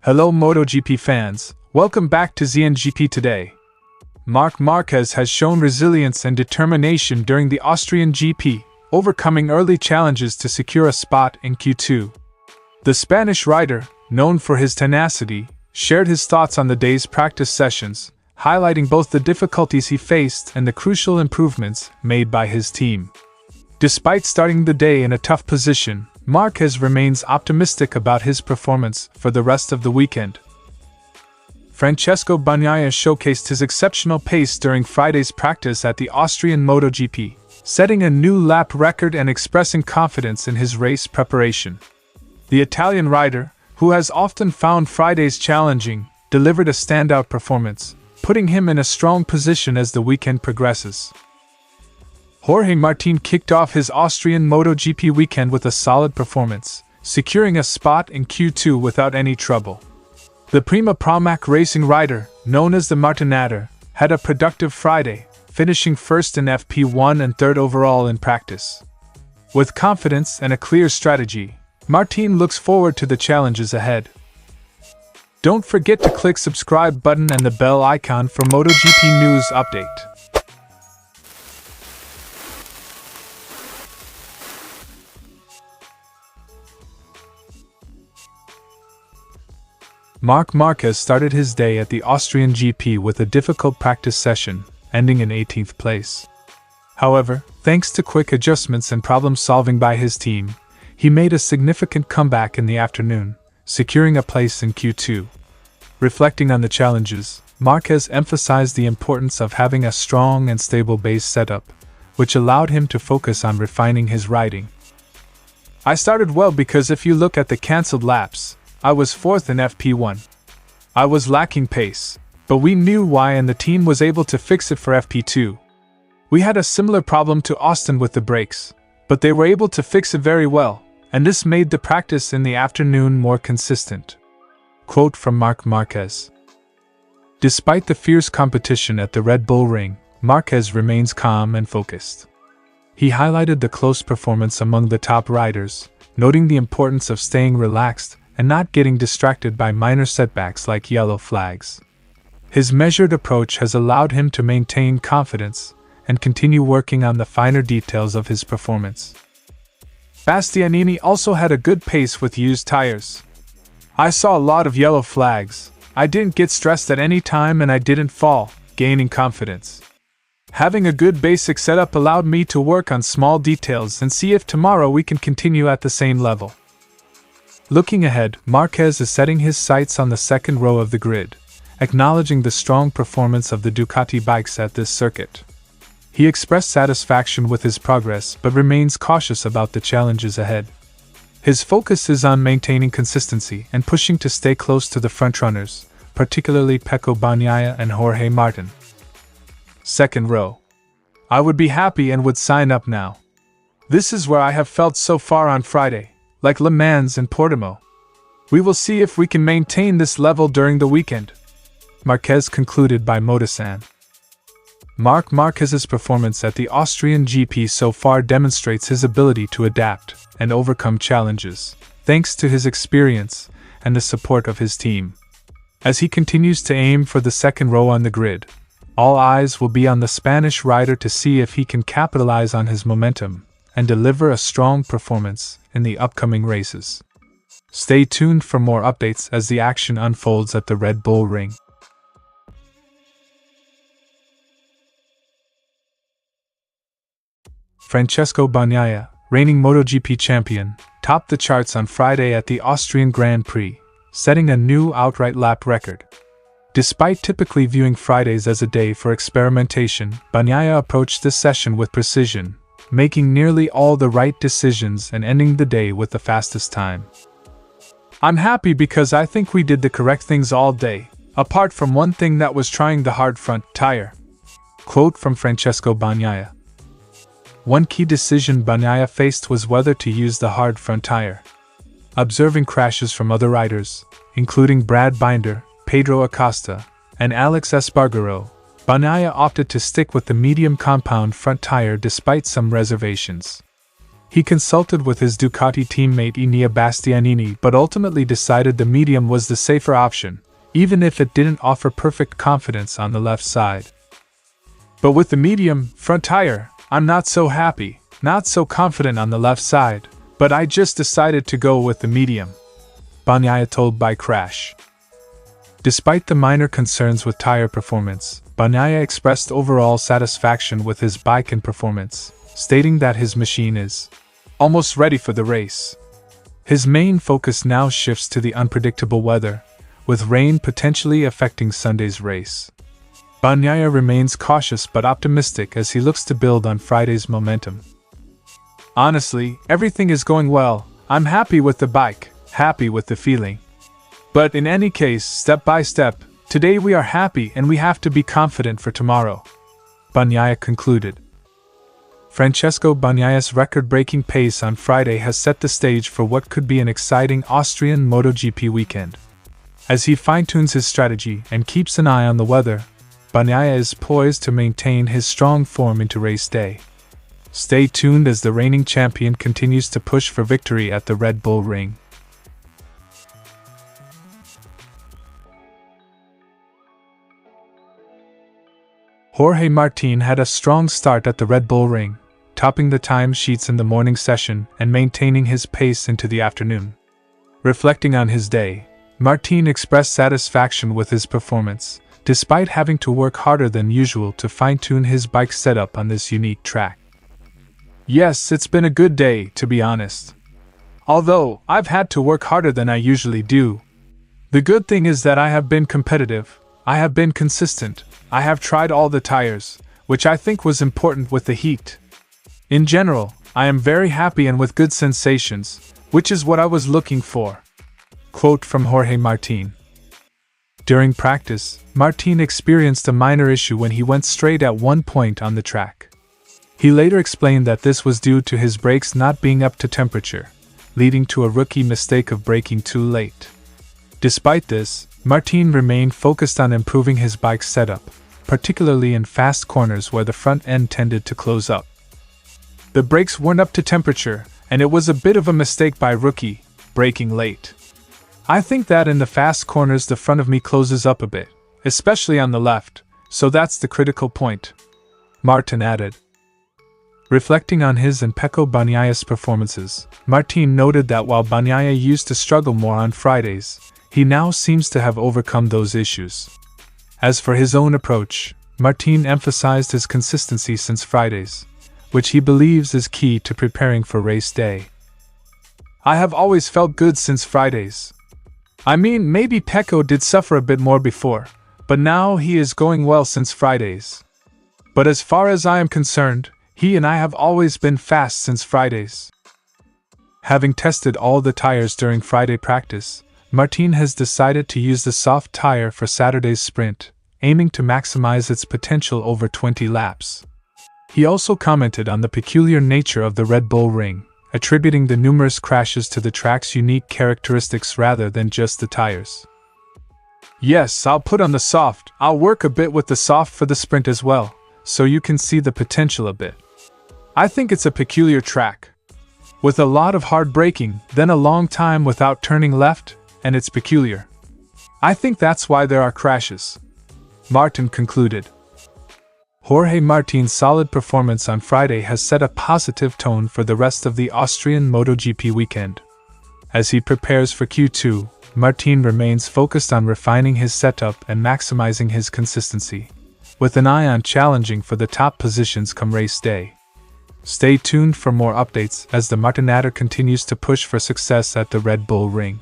Hello MotoGP fans, welcome back to ZNGP today. Marc Márquez has shown resilience and determination during the Austrian GP, overcoming early challenges to secure a spot in Q2. The Spanish rider, known for his tenacity, shared his thoughts on the day's practice sessions, highlighting both the difficulties he faced and the crucial improvements made by his team. Despite starting the day in a tough position, Marquez remains optimistic about his performance for the rest of the weekend. Francesco Bagnaia showcased his exceptional pace during Friday's practice at the Austrian MotoGP, setting a new lap record and expressing confidence in his race preparation. The Italian rider, who has often found Fridays challenging, delivered a standout performance, putting him in a strong position as the weekend progresses. Jorge Martin kicked off his Austrian MotoGP weekend with a solid performance, securing a spot in Q2 without any trouble. The Prima Pramac racing rider, known as the Martinator, had a productive Friday, finishing first in FP1 and third overall in practice. With confidence and a clear strategy, Martin looks forward to the challenges ahead. Don't forget to click subscribe button and the bell icon for MotoGP news update. Marc Márquez started his day at the Austrian GP with a difficult practice session, ending in 18th place. However, thanks to quick adjustments and problem-solving by his team, he made a significant comeback in the afternoon, securing a place in Q2. Reflecting on the challenges, Márquez emphasized the importance of having a strong and stable base setup, which allowed him to focus on refining his riding. "I started well because if you look at the cancelled laps, I was fourth in FP1. I was lacking pace, but we knew why and the team was able to fix it for FP2. We had a similar problem to Austin with the brakes, but they were able to fix it very well, and this made the practice in the afternoon more consistent." Quote from Marc Márquez. Despite the fierce competition at the Red Bull Ring, Márquez remains calm and focused. He highlighted the close performance among the top riders, noting the importance of staying relaxed and not getting distracted by minor setbacks like yellow flags. His measured approach has allowed him to maintain confidence and continue working on the finer details of his performance. Bastianini also had a good pace with used tires. "I saw a lot of yellow flags. I didn't get stressed at any time and I didn't fall," gaining confidence. "Having a good basic setup allowed me to work on small details and see if tomorrow we can continue at the same level." Looking ahead, Márquez is setting his sights on the second row of the grid, acknowledging the strong performance of the Ducati bikes at this circuit. He expressed satisfaction with his progress but remains cautious about the challenges ahead. His focus is on maintaining consistency and pushing to stay close to the frontrunners, particularly Pecco Bagnaia and Jorge Martin. Second row. "I would be happy and would sign up now. This is where I have felt so far on Friday, like Le Mans and Portimao. We will see if we can maintain this level during the weekend," Marquez concluded by Motosan. Marc Márquez's performance at the Austrian GP so far demonstrates his ability to adapt and overcome challenges, thanks to his experience and the support of his team. As he continues to aim for the second row on the grid, all eyes will be on the Spanish rider to see if he can capitalize on his momentum and deliver a strong performance in the upcoming races. Stay tuned for more updates as the action unfolds at the Red Bull Ring. Francesco Bagnaia, reigning MotoGP champion, topped the charts on Friday at the Austrian Grand Prix, setting a new outright lap record. Despite typically viewing Fridays as a day for experimentation, Bagnaia approached this session with precision, making nearly all the right decisions and ending the day with the fastest time. "I'm happy because I think we did the correct things all day, apart from one thing that was trying the hard front tire." Quote from Francesco Bagnaia. One key decision Bagnaia faced was whether to use the hard front tire. Observing crashes from other riders, including Brad Binder, Pedro Acosta, and Alex Espargaro, Bagnaia opted to stick with the medium compound front tire despite some reservations. He consulted with his Ducati teammate Enea Bastianini but ultimately decided the medium was the safer option, even if it didn't offer perfect confidence on the left side. But with the medium front tire, I'm not so happy, not so confident on the left side, but I just decided to go with the medium, Bagnaia told Bike Crash. Despite the minor concerns with tire performance, Bagnaia expressed overall satisfaction with his bike and performance, stating that his machine is almost ready for the race. His main focus now shifts to the unpredictable weather, with rain potentially affecting Sunday's race. Bagnaia remains cautious but optimistic as he looks to build on Friday's momentum. Honestly, everything is going well. I'm happy with the bike, happy with the feeling. But in any case, step by step, today we are happy and we have to be confident for tomorrow, Bagnaia concluded. Francesco Bagnaia's record-breaking pace on Friday has set the stage for what could be an exciting Austrian MotoGP weekend. As he fine-tunes his strategy and keeps an eye on the weather, Bagnaia is poised to maintain his strong form into race day. Stay tuned as the reigning champion continues to push for victory at the Red Bull Ring. Jorge Martin had a strong start at the Red Bull Ring, topping the time sheets in the morning session and maintaining his pace into the afternoon. Reflecting on his day, Martin expressed satisfaction with his performance, despite having to work harder than usual to fine-tune his bike setup on this unique track. Yes, it's been a good day, to be honest. Although, I've had to work harder than I usually do. The good thing is that I have been competitive, I have been consistent, I have tried all the tires, which I think was important with the heat. In general, I am very happy and with good sensations, which is what I was looking for. Quote from Jorge Martin. During practice, Martin experienced a minor issue when he went straight at one point on the track. He later explained that this was due to his brakes not being up to temperature, leading to a rookie mistake of braking too late. Despite this, Martin remained focused on improving his bike setup, particularly in fast corners where the front end tended to close up. The brakes weren't up to temperature, and it was a bit of a mistake by rookie, braking late. I think that in the fast corners the front of me closes up a bit, especially on the left, so that's the critical point, Martin added. Reflecting on his and Pecco Bagnaia's performances, Martin noted that while Bagnaia used to struggle more on Fridays, he now seems to have overcome those issues. As for his own approach, Martin emphasized his consistency since Fridays, which he believes is key to preparing for race day. I have always felt good since Fridays. I mean, maybe Pecco did suffer a bit more before, but now he is going well since Fridays. But as far as I am concerned, he and I have always been fast since Fridays. Having tested all the tires during Friday practice, Martin has decided to use the soft tire for Saturday's sprint, aiming to maximize its potential over 20 laps. He also commented on the peculiar nature of the Red Bull Ring, attributing the numerous crashes to the track's unique characteristics rather than just the tires. Yes, I'll put on the soft. I'll work a bit with the soft for the sprint as well, so you can see the potential a bit. I think it's a peculiar track, with a lot of hard braking, then a long time without turning left, and it's peculiar. I think that's why there are crashes, Martin concluded. Jorge Martin's solid performance on Friday has set a positive tone for the rest of the Austrian MotoGP weekend. As he prepares for Q2, Martin remains focused on refining his setup and maximizing his consistency, with an eye on challenging for the top positions come race day. Stay tuned for more updates as the Martinator continues to push for success at the Red Bull Ring.